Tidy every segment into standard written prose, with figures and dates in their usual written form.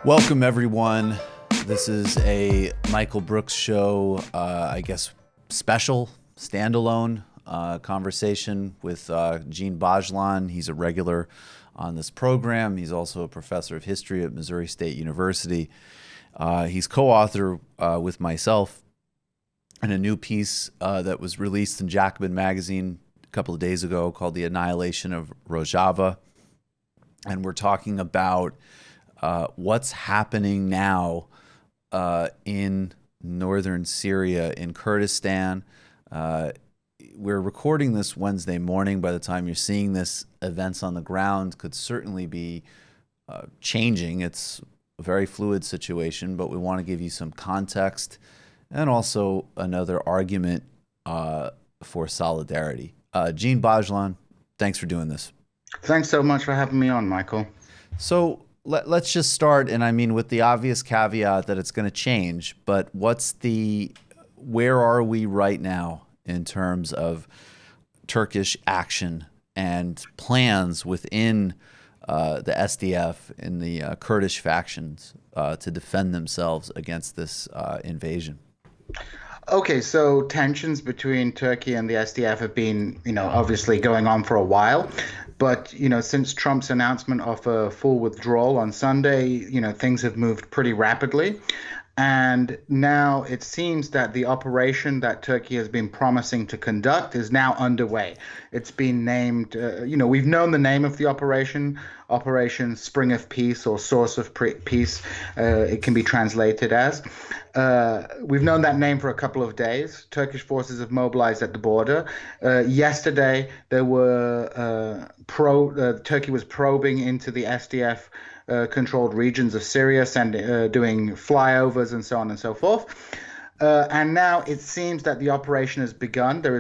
Welcome, everyone. This is a Michael Brooks show, I guess, special, standalone conversation with Djene Bajalan. He's a regular on this program. He's also a professor of history at Missouri State University. He's co-author with myself in a new piece that was released in Jacobin magazine a couple of days ago called The Annexation of Rojava. And we're talking about what's happening now in northern Syria, in Kurdistan. We're recording this Wednesday morning. By the time you're seeing this, events on the ground could certainly be changing. It's a very fluid situation, but we want to give you some context and also another argument for solidarity. Djene Bajalan, thanks for doing this. Thanks so much for having me on, Michael. So let's just start, and I mean with the obvious caveat that it's going to change, but where are we right now in terms of Turkish action and plans within the SDF and the Kurdish factions to defend themselves against this invasion? Okay, so tensions between Turkey and the SDF have been, obviously going on for a while. But, since Trump's announcement of a full withdrawal on Sunday, things have moved pretty rapidly. And now it seems that the operation that Turkey has been promising to conduct is now underway. It's been named, we've known the name of the Operation Spring of Peace or Source of Peace, it can be translated as. We've known that name for a couple of days. Turkish forces have mobilized at the border. Yesterday, there were Turkey was probing into the SDF controlled regions of Syria, doing flyovers and so on and so forth. And now it seems that the operation has begun. There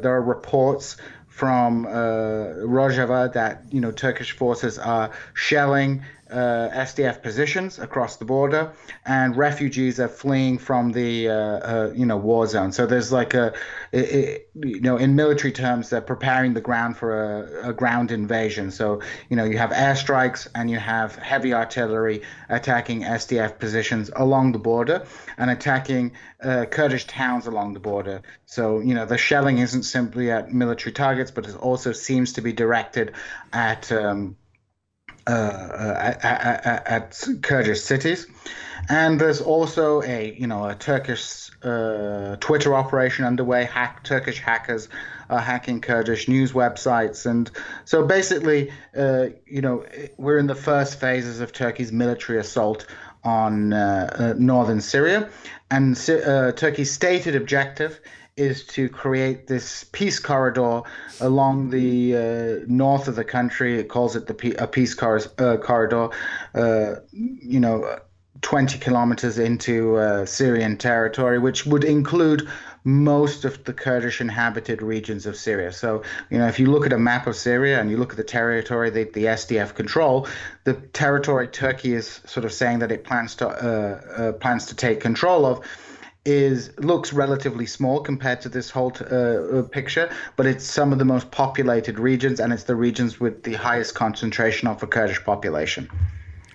are reports from Rojava that Turkish forces are shelling SDF positions across the border, and refugees are fleeing from the war zone. So there's in military terms, they're preparing the ground for a ground invasion. So you have airstrikes and you have heavy artillery attacking SDF positions along the border and attacking Kurdish towns along the border. So the shelling isn't simply at military targets, but it also seems to be directed at Kurdish cities. And there's also a Turkish Twitter operation underway. Turkish hackers are hacking Kurdish news websites, and so basically, we're in the first phases of Turkey's military assault on northern Syria, and Turkey's stated objective is to create this peace corridor along the north of the country. It calls it a peace corridor, 20 kilometers into Syrian territory, which would include most of the Kurdish inhabited regions of Syria. So, if you look at a map of Syria and you look at the territory that the SDF control, the territory Turkey is sort of saying that it plans to take control of looks relatively small compared to this whole picture, but it's some of the most populated regions, and it's the regions with the highest concentration of the Kurdish population.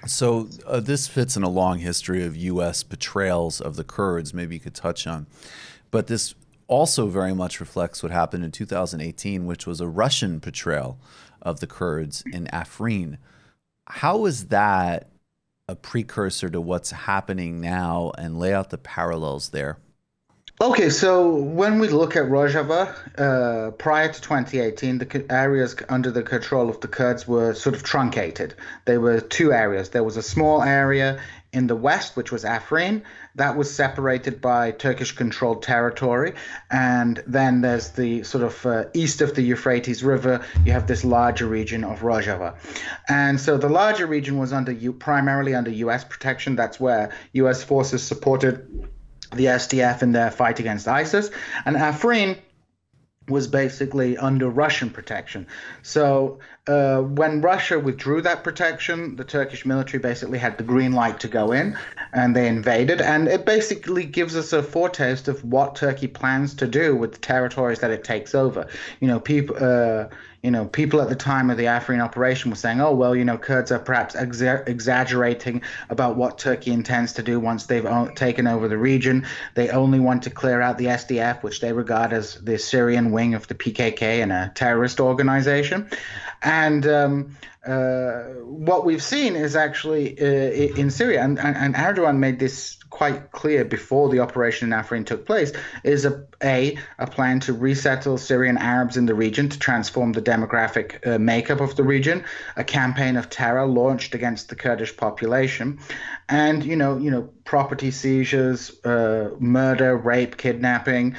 So this fits in a long history of U.S. betrayals of the Kurds, maybe you could touch on. But this also very much reflects what happened in 2018, which was a Russian betrayal of the Kurds in Afrin. How is that a precursor to what's happening now, and lay out the parallels there? Okay, so when we look at Rojava, prior to 2018, the areas under the control of the Kurds were sort of truncated. There were two areas. There was a small area in the west, which was Afrin, that was separated by Turkish-controlled territory. And then there's the sort of east of the Euphrates River, you have this larger region of Rojava. And so the larger region was primarily under U.S. protection. That's where U.S. forces supported the SDF in their fight against ISIS. And Afrin was basically under Russian protection. So when Russia withdrew that protection, the Turkish military basically had the green light to go in, and they invaded. And it basically gives us a foretaste of what Turkey plans to do with the territories that it takes over. People at the time of the Afrin operation were saying, "Oh, well, Kurds are perhaps exaggerating about what Turkey intends to do once they've taken over the region. They only want to clear out the SDF, which they regard as the Syrian wing of the PKK and a terrorist organization." And what we've seen is actually in Syria, and Erdogan made this quite clear before the operation in Afrin took place, is a plan to resettle Syrian Arabs in the region to transform the demographic makeup of the region, a campaign of terror launched against the Kurdish population, and property seizures, murder, rape, kidnapping,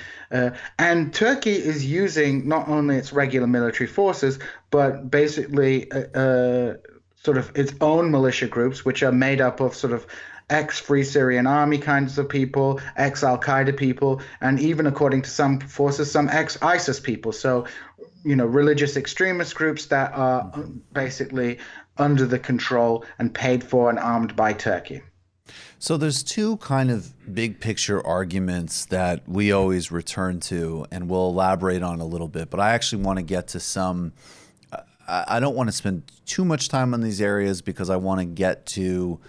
and Turkey is using not only its regular military forces but basically sort of its own militia groups, which are made up of sort of ex-Free Syrian Army kinds of people, ex-Al-Qaeda people, and even according to some forces, some ex-ISIS people. So, religious extremist groups that are basically under the control and paid for and armed by Turkey. So there's two kind of big picture arguments that we always return to, and we'll elaborate on a little bit, but I actually want to get to some. I don't want to spend too much time on these areas because I want to get to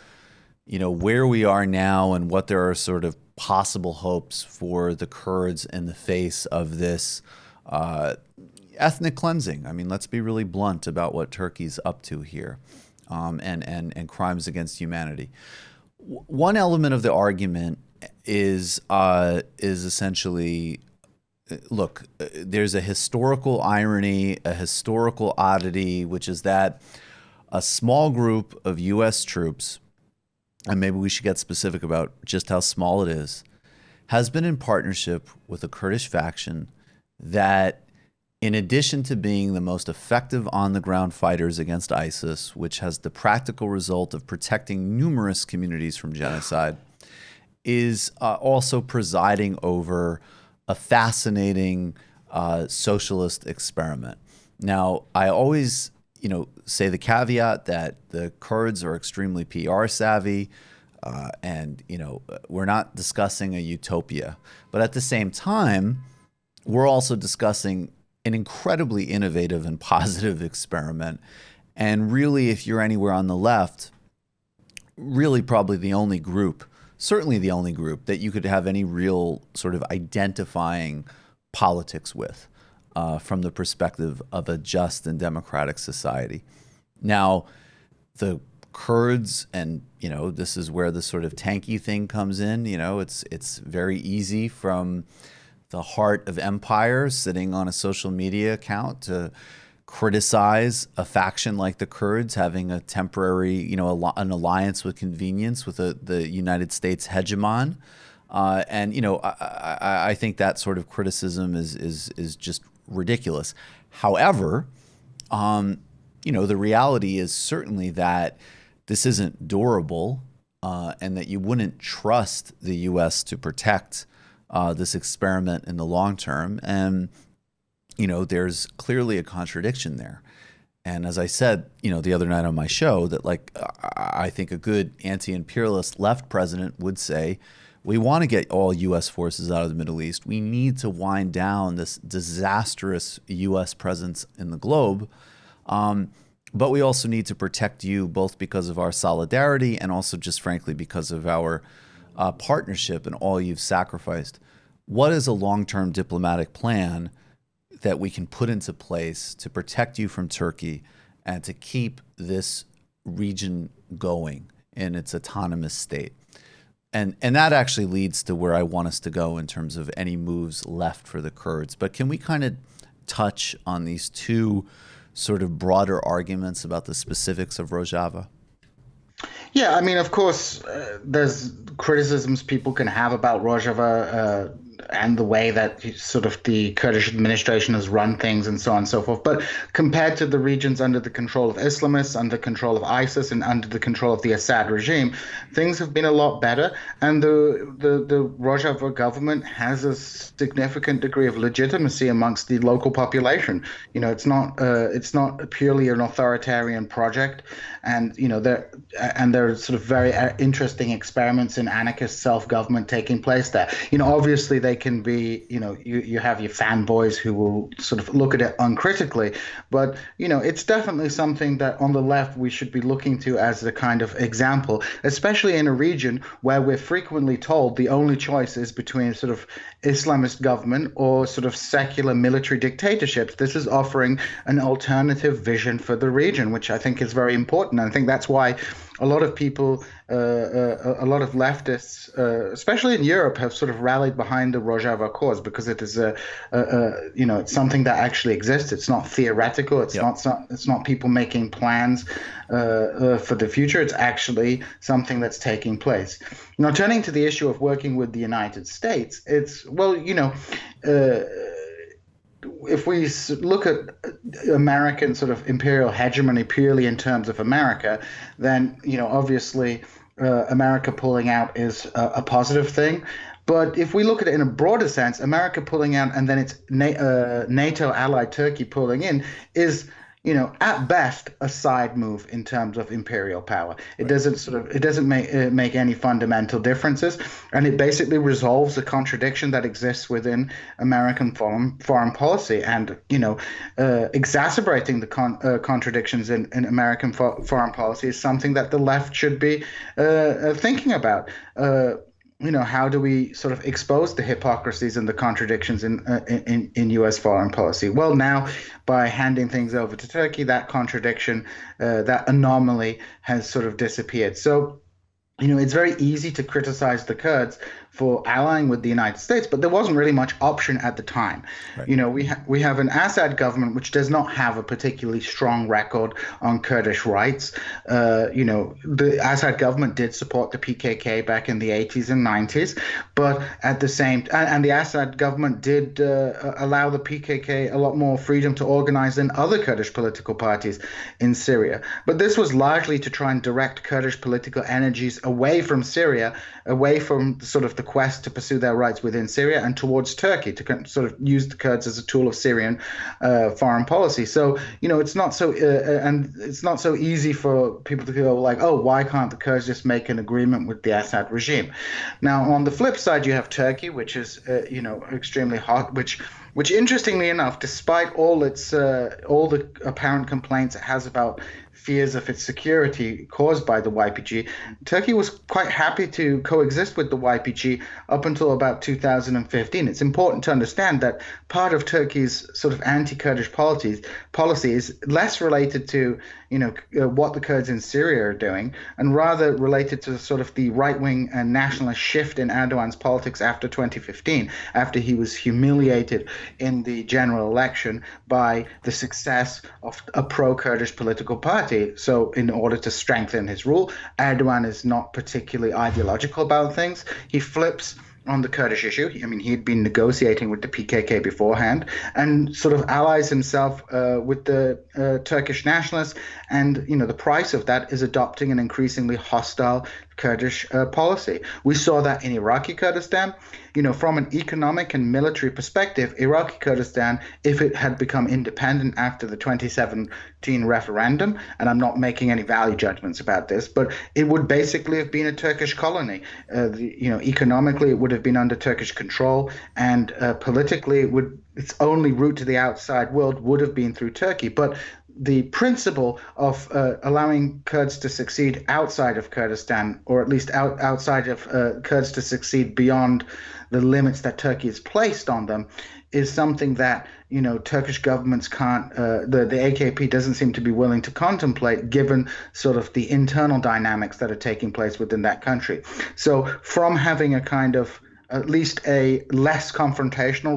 where we are now and what there are sort of possible hopes for the Kurds in the face of this ethnic cleansing. I mean, let's be really blunt about what Turkey's up to here, and crimes against humanity. One element of the argument is essentially, look, there's a historical irony, a historical oddity, which is that a small group of U.S. troops, and maybe we should get specific about just how small it is, has been in partnership with a Kurdish faction that, in addition to being the most effective on-the-ground fighters against ISIS, which has the practical result of protecting numerous communities from genocide, is also presiding over a fascinating socialist experiment. Now, I always say the caveat that the Kurds are extremely PR savvy, and we're not discussing a utopia. But at the same time, we're also discussing an incredibly innovative and positive experiment. And really, if you're anywhere on the left, really probably the only group, certainly the only group that you could have any real sort of identifying politics with from the perspective of a just and democratic society. Now, the Kurds, and this is where the sort of tanky thing comes in. It's very easy from the heart of empire, sitting on a social media account, to criticize a faction like the Kurds having a temporary, an alliance with convenience with the United States hegemon. I think that sort of criticism is just ridiculous. However, the reality is certainly that this isn't durable, and that you wouldn't trust the U.S. to protect this experiment in the long term. And, there's clearly a contradiction there. And as I said, the other night on my show, that I think a good anti-imperialist left president would say, we want to get all U.S. forces out of the Middle East. We need to wind down this disastrous U.S. presence in the globe. But we also need to protect you, both because of our solidarity and also just frankly because of our partnership and all you've sacrificed. What is a long-term diplomatic plan that we can put into place to protect you from Turkey and to keep this region going in its autonomous state? And that actually leads to where I want us to go in terms of any moves left for the Kurds. But can we kind of touch on these two sort of broader arguments about the specifics of Rojava? Yeah, I mean, of course, there's criticisms people can have about Rojava and the way that sort of the Kurdish administration has run things and so on and so forth. But compared to the regions under the control of Islamists, under the control of ISIS, and under the control of the Assad regime, things have been a lot better. And the Rojava government has a significant degree of legitimacy amongst the local population. It's not purely an authoritarian project, and there are sort of very interesting experiments in anarchist self-government taking place there. Obviously they can be, you have your fanboys who will sort of look at it uncritically, but it's definitely something that on the left we should be looking to as a kind of example, especially in a region where we're frequently told the only choice is between sort of Islamist government or sort of secular military dictatorships. This is offering an alternative vision for the region, which I think is very important. And I think that's why a lot of people, a lot of leftists, especially in Europe, have sort of rallied behind the Rojava cause, because it is it's something that actually exists. It's not theoretical. It's not people making plans for the future. It's actually something that's taking place. Now, turning to the issue of working with the United States, if we look at American sort of imperial hegemony purely in terms of America, then obviously America pulling out is a positive thing. But if we look at it in a broader sense, America pulling out and then its NATO ally Turkey pulling in is, at best, a side move in terms of imperial power. It doesn't make any fundamental differences, and it basically resolves the contradiction that exists within American foreign policy, and exacerbating the contradictions in American foreign policy is something that the left should be thinking about. How do we sort of expose the hypocrisies and the contradictions in U.S. foreign policy? Well, now by handing things over to Turkey, that contradiction, that anomaly has sort of disappeared. So, it's very easy to criticize the Kurds for allying with the United States, but there wasn't really much option at the time. Right. We have an Assad government which does not have a particularly strong record on Kurdish rights. The Assad government did support the PKK back in the 80s and 90s, but at the same and the Assad government did allow the PKK a lot more freedom to organize than other Kurdish political parties in Syria. But this was largely to try and direct Kurdish political energies away from Syria, away from sort of the quest to pursue their rights within Syria, and towards Turkey, to sort of use the Kurds as a tool of Syrian foreign policy. So it's not so easy for people to go like, oh, why can't the Kurds just make an agreement with the Assad regime? Now, on the flip side, you have Turkey, which is extremely hot, which interestingly enough, despite all the apparent complaints it has about fears of its security caused by the YPG, Turkey was quite happy to coexist with the YPG up until about 2015. It's important to understand that part of Turkey's sort of anti-Kurdish policy is less related to what the Kurds in Syria are doing, and rather related to sort of the right-wing and nationalist shift in Erdogan's politics after 2015, after he was humiliated in the general election by the success of a pro-Kurdish political party. So in order to strengthen his rule, Erdogan is not particularly ideological about things. He flips on the Kurdish issue. He'd been negotiating with the PKK beforehand, and sort of allies himself with the Turkish nationalists. And, the price of that is adopting an increasingly hostile Kurdish policy. We saw that in Iraqi Kurdistan. From an economic and military perspective, Iraqi Kurdistan, if it had become independent after the 2017 referendum, and I'm not making any value judgments about this, but it would basically have been a Turkish colony. Economically, it would have been under Turkish control, and politically, its only route to the outside world would have been through Turkey. But the principle of allowing Kurds to succeed outside of Kurdistan, or at least outside of Kurds to succeed beyond the limits that Turkey has placed on them, is something that Turkish governments can't. The AKP doesn't seem to be willing to contemplate, given sort of the internal dynamics that are taking place within that country. So from having a kind of at least a less confrontational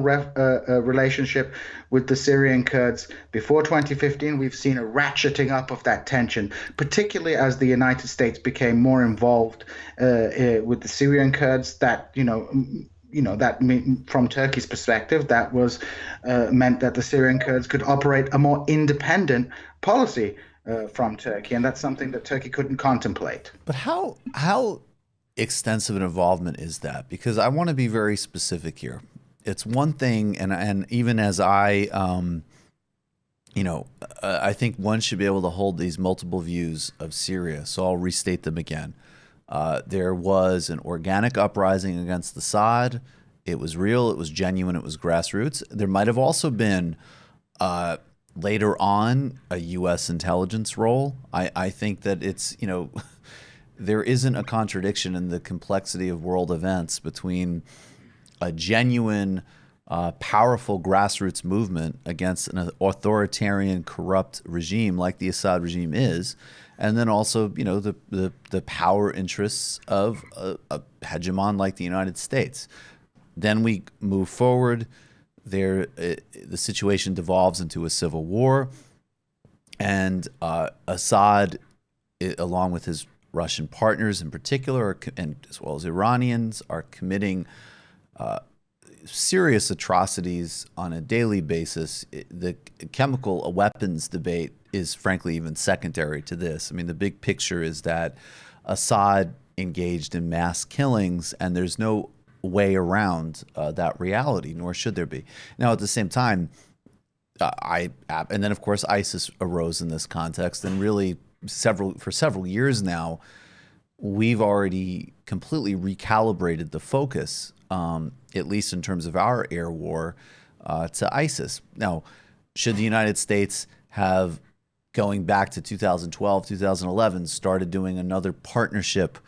relationship with the Syrian Kurds before 2015, we've seen a ratcheting up of that tension, particularly as the United States became more involved with the Syrian Kurds. That from Turkey's perspective, that was meant that the Syrian Kurds could operate a more independent policy from Turkey, and that's something that Turkey couldn't contemplate. But how extensive an involvement is that? Because I want to be very specific here. It's one thing, and even as I think one should be able to hold these multiple views of Syria. So I'll restate them again. There was an organic uprising against Assad. It was real. It was genuine. It was grassroots. There might have also been later on a U.S. intelligence role. I think that it's, there isn't a contradiction in the complexity of world events between a genuine, powerful grassroots movement against an authoritarian, corrupt regime like the Assad regime is, and then also, the power interests of a hegemon like the United States. Then we move forward. The situation devolves into a civil war, and Assad, along with his Russian partners in particular, and as well as Iranians, are committing serious atrocities on a daily basis. The chemical weapons debate is frankly even secondary to this. I mean, the big picture is that Assad engaged in mass killings, and there's no way around that reality, nor should there be. Now, at the same time, and then of course ISIS arose in this context, and really for several years now, we've already completely recalibrated the focus, at least in terms of our air war, to ISIS. Now, should the United States have, going back to 2012, 2011, started doing another partnership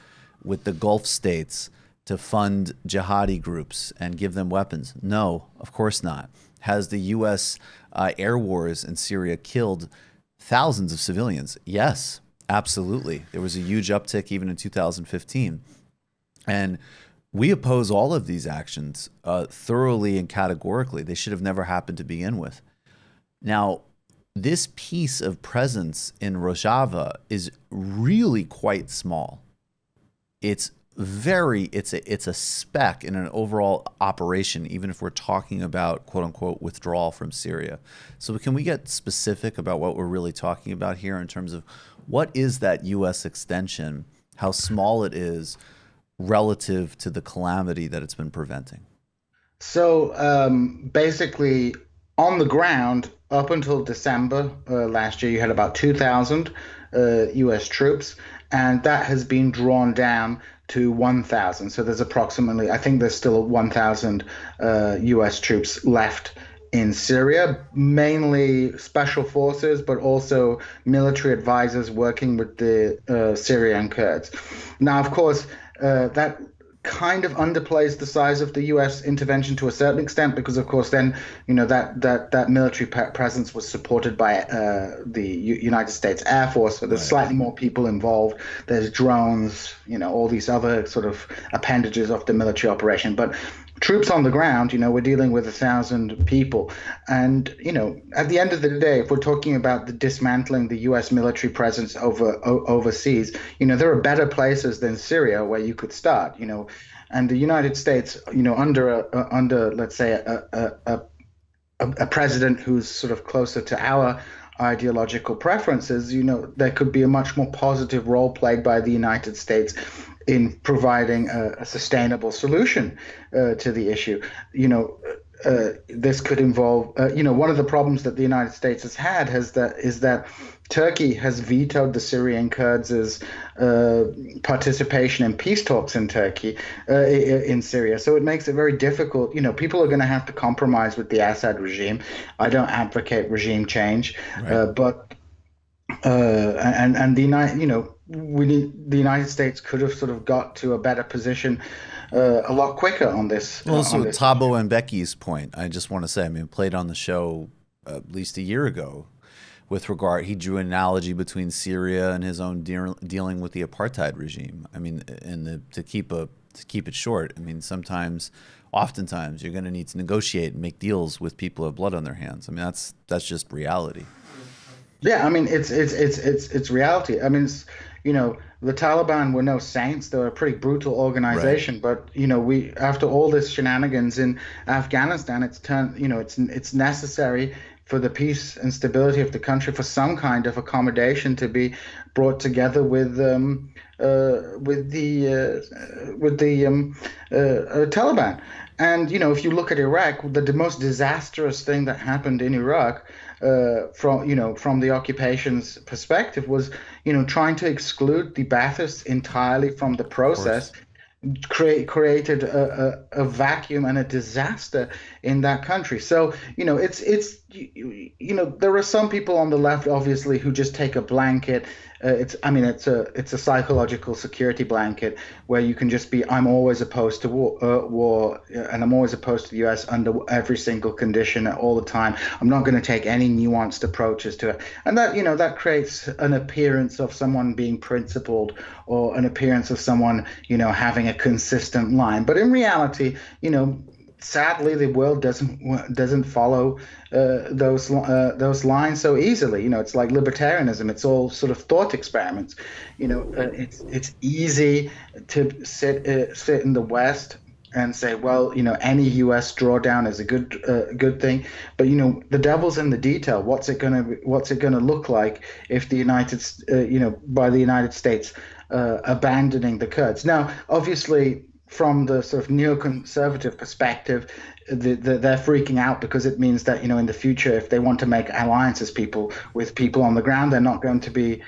with the Gulf states to fund jihadi groups and give them weapons? No, of course not. Has the U.S. Air wars in Syria killed thousands of civilians? Yes, absolutely. There was a huge uptick even in 2015. And we oppose all of these actions thoroughly and categorically. They should have never happened to begin with. Now, this piece of presence in Rojava is really quite small. It's a speck in an overall operation, even if we're talking about quote unquote withdrawal from Syria. So can we get specific about what we're really talking about here in terms of what is that U.S. extension, how small it is relative to the calamity that it's been preventing? So basically, on the ground, up until December last year, you had about 2,000 U.S. troops, and that has been drawn down to 1,000. So there's approximately, I think there's still 1,000 U.S. troops left in Syria, mainly special forces, but also military advisors working with the Syrian Kurds. Now, of course, that kind of underplays the size of the U.S. intervention to a certain extent, because of course then that military presence was supported by the United States Air Force, so there's slightly more people involved. There's drones, all these other sort of appendages of the military operation, but troops on the ground, we're dealing with 1,000 people. And, at the end of the day, if we're talking about the dismantling the U.S. military presence overseas, there are better places than Syria where you could start, and the United States, under let's say a president who's sort of closer to our ideological preferences, there could be a much more positive role played by the United States in providing a sustainable solution to the issue. This could involve, one of the problems that the United States has had is that Turkey has vetoed the Syrian Kurds' participation in peace talks in Turkey, in Syria. So it makes it very difficult. People are going to have to compromise with the Assad regime. I don't advocate regime change, right. But the United States could have sort of got to a better position a lot quicker on this. Well, so Thabo Mbeki's point, I just want to say, played on the show at least a year ago with regard, he drew an analogy between Syria and his own dealing with the apartheid regime. To keep it short, oftentimes you're going to need to negotiate and make deals with people who have blood on their hands. That's just reality. Yeah, I mean it's reality. I mean, the Taliban were no saints. They were a pretty brutal Right. organization, but we after all this shenanigans in Afghanistan, it's turned, it's necessary for the peace and stability of the country for some kind of accommodation to be brought together with the Taliban. And if you look at Iraq, the most disastrous thing that happened in Iraq, from the occupation's perspective, was trying to exclude the Baathists entirely from the Of course. process, created a vacuum and a disaster in that country. So there are some people on the left, obviously, who just take a blanket. It's a psychological security blanket where you can just be, I'm always opposed to war, and I'm always opposed to the U.S. under every single condition all the time. I'm not going to take any nuanced approaches to it, and that creates an appearance of someone being principled, or an appearance of someone having a consistent line. But in reality, sadly, the world doesn't follow those lines so easily. It's like libertarianism. It's all sort of thought experiments. It's easy to sit in the West and say, well, any U.S. drawdown is a good thing, but the devil's in the detail. What's it gonna look like if by the United States abandoning the Kurds? Now, obviously, from the sort of neoconservative perspective, they're freaking out because it means that in the future, if they want to make alliances with people on the ground, they're not going to be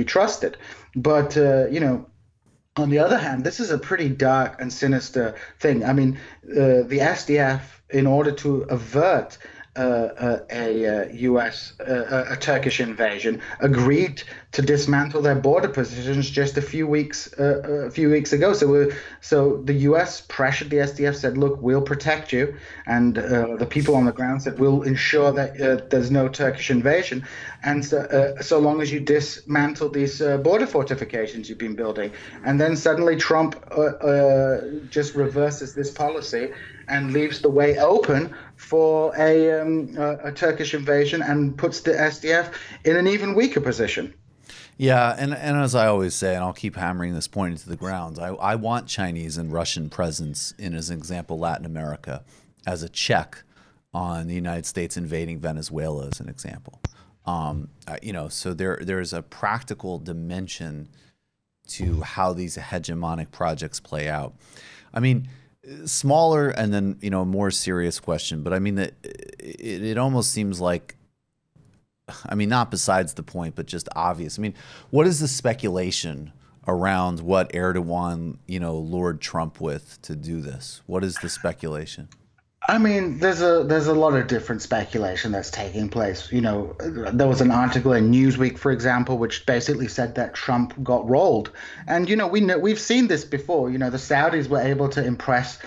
trusted. But on the other hand, this is a pretty dark and sinister thing. I mean, the SDF, in order to avert a Turkish invasion, agreed to dismantle their border positions just a few weeks ago. So the U.S. pressured the SDF, said, "Look, we'll protect you," and the people on the ground said, "We'll ensure that there's no Turkish invasion, and so long as you dismantle these border fortifications you've been building." And then suddenly Trump just reverses this policy and leaves the way open for a Turkish invasion, and puts the SDF in an even weaker position. Yeah, and as I always say, and I'll keep hammering this point into the ground, I want Chinese and Russian presence in, as an example, Latin America, as a check on the United States invading Venezuela, as an example. So there's a practical dimension to how these hegemonic projects play out. I mean, smaller and then a more serious question, but I mean that it almost seems like, I mean, not besides the point, but just obvious. I mean, what is the speculation around what Erdogan, lured Trump with to do this? What is the speculation? I mean, there's a lot of different speculation that's taking place. There was an article in Newsweek, for example, which basically said that Trump got rolled, and we've seen this before. The Saudis were able to impress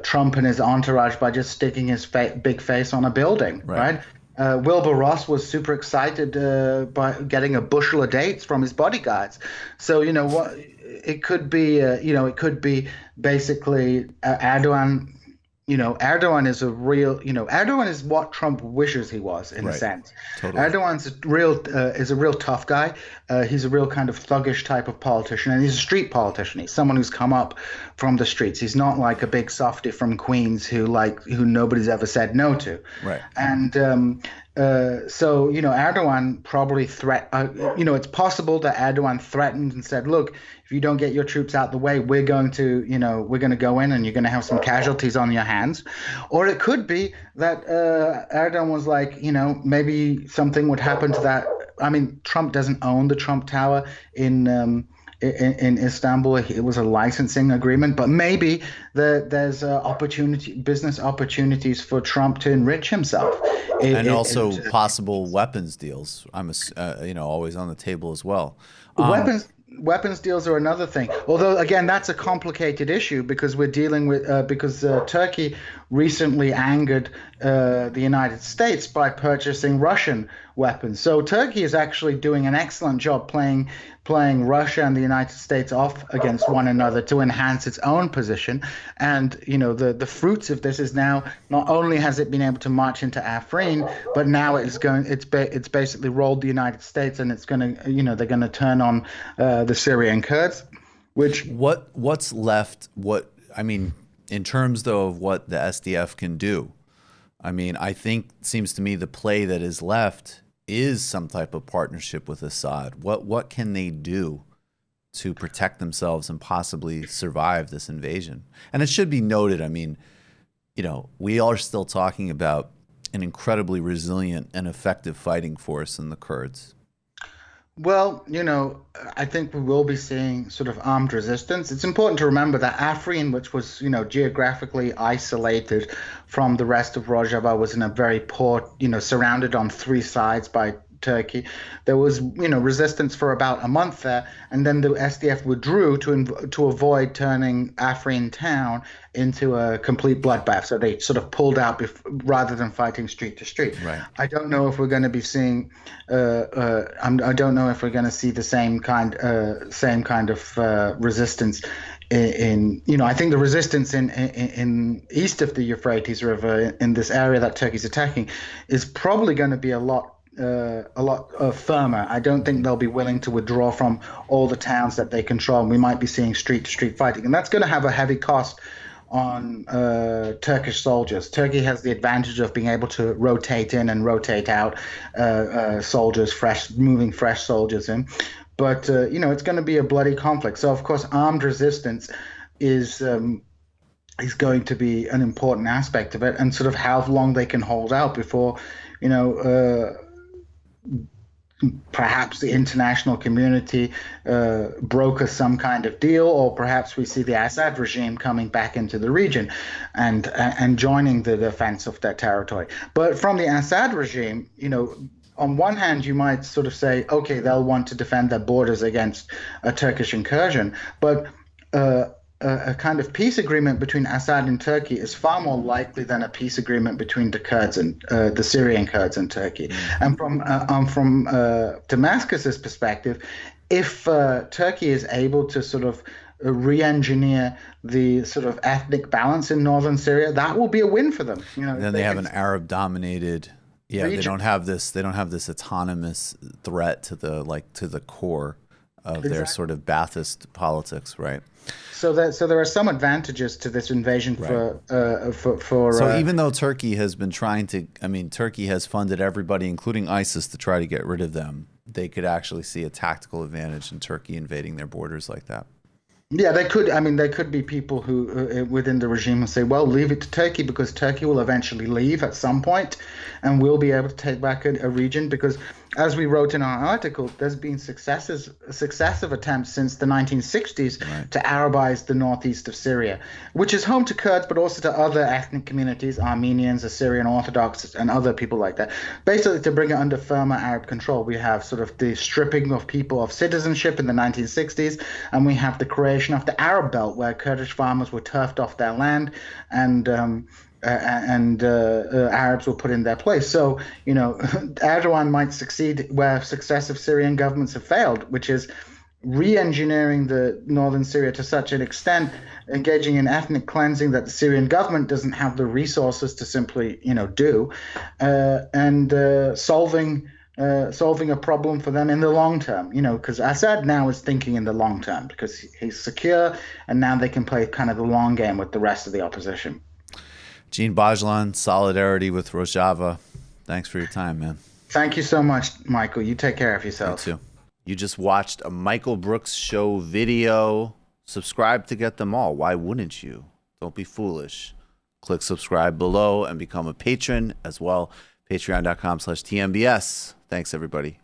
Trump and his entourage by just sticking his big face on a building, Right. right? Wilbur Ross was super excited by getting a bushel of dates from his bodyguards. So what it could be, basically Erdogan. Erdogan is what Trump wishes he was, in a Right. sense. Totally. Erdogan is a real tough guy. He's a real kind of thuggish type of politician, and he's a street politician. He's someone who's come up from the streets. He's not like a big softy from Queens who nobody's ever said no to. Right. And so Erdogan probably it's possible that Erdogan threatened and said, "Look, if you don't get your troops out the way, we're going to go in, and you're going to have some casualties on your hands." Or it could be that Erdogan was like, maybe something would happen to that. I mean, Trump doesn't own the Trump Tower in Istanbul. It was a licensing agreement, but maybe there's business opportunities for Trump to enrich himself. And also possible weapons deals. Always on the table as well. Weapons weapons deals are another thing. Although again, that's a complicated issue because we're dealing with because Turkey recently angered the United States by purchasing Russian weapons. So Turkey is actually doing an excellent job playing Russia and the United States off against one another to enhance its own position. And the fruits of this is now not only has it been able to march into Afrin, but now it's basically rolled the United States, and it's going to they're going to turn on the Syrian Kurds. What's left? In terms though of what the SDF can do, I think it seems to me the play that is left is some type of partnership with Assad. What can they do to protect themselves and possibly survive this invasion? And it should be noted, we are still talking about an incredibly resilient and effective fighting force in the Kurds. Well, I think we will be seeing sort of armed resistance. It's important to remember that Afrin, which was, geographically isolated from the rest of Rojava, was in a very poor, surrounded on three sides by Turkey. There was, resistance for about a month there, and then the SDF withdrew to avoid turning Afrin town into a complete bloodbath. So they sort of pulled out rather than fighting street to street. Right. I don't know if we're going to be seeing. I don't know if we're going to see the same kind of resistance. I think the resistance in east of the Euphrates River in this area that Turkey's attacking is probably going to be a lot firmer. I don't think they'll be willing to withdraw from all the towns that they control. We might be seeing street-to-street fighting, and that's going to have a heavy cost on Turkish soldiers. Turkey has the advantage of being able to rotate in and rotate out soldiers, moving fresh soldiers in. But it's going to be a bloody conflict. So of course, armed resistance is going to be an important aspect of it, and sort of how long they can hold out before perhaps the international community brokers some kind of deal, or perhaps we see the Assad regime coming back into the region and joining the defense of that territory. But from the Assad regime, on one hand, you might sort of say, okay, they'll want to defend their borders against a Turkish incursion, but a kind of peace agreement between Assad and Turkey is far more likely than a peace agreement between the Kurds and the Syrian Kurds and Turkey. And from Damascus's perspective, if Turkey is able to sort of re-engineer the sort of ethnic balance in northern Syria, that will be a win for them. Then they have an Arab-dominated. Yeah, region. They don't have this autonomous threat to the core of their sort of Ba'athist politics, right? So there are some advantages to this invasion for. So even though Turkey has been trying to, Turkey has funded everybody, including ISIS, to try to get rid of them, they could actually see a tactical advantage in Turkey invading their borders like that. Yeah, they could. There could be people who within the regime will say, well, leave it to Turkey, because Turkey will eventually leave at some point and we'll be able to take back a region, because as we wrote in our article, there's been successive attempts since the 1960s to Arabize the northeast of Syria, which is home to Kurds, but also to other ethnic communities, Armenians, Assyrian Orthodox, and other people like that. Basically, to bring it under firmer Arab control, we have sort of the stripping of people of citizenship in the 1960s, and we have the creation of the Arab Belt, where Kurdish farmers were turfed off their land, and Arabs were put in their place. So, Erdogan might succeed where successive Syrian governments have failed, which is re-engineering the northern Syria to such an extent, engaging in ethnic cleansing that the Syrian government doesn't have the resources to simply, do, and solving a problem for them in the long term, because Assad now is thinking in the long term because he's secure, and now they can play kind of the long game with the rest of the opposition. Djene Bajalan, solidarity with Rojava. Thanks for your time, man. Thank you so much, Michael. You take care of yourself. You too. You just watched a Michael Brooks Show video. Subscribe to get them all. Why wouldn't you? Don't be foolish. Click subscribe below and become a patron as well. Patreon.com/TMBS. Thanks, everybody.